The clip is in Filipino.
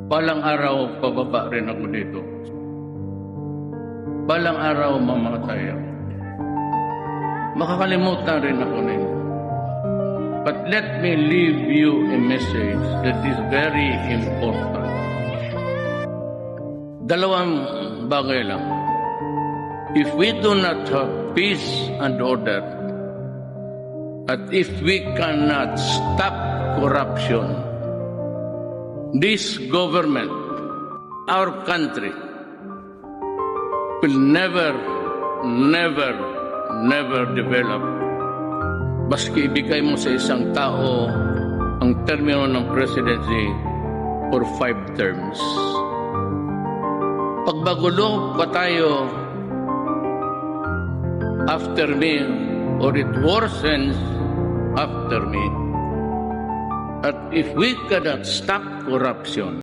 Balang araw, pababa rin ako dito. Balang araw, mamatay ako. Makakalimutan rin ako ninyo. But let me leave you a message that is very important. Dalawang bagay lang. If we do not have peace and order, at if we cannot stop corruption, this government, our country, will never develop. Baski ibigay mo sa isang tao ang termino ng presidency for 5 terms. Pagbagulo pa tayo after me, or it worsens after me, at if we cannot stop corruption,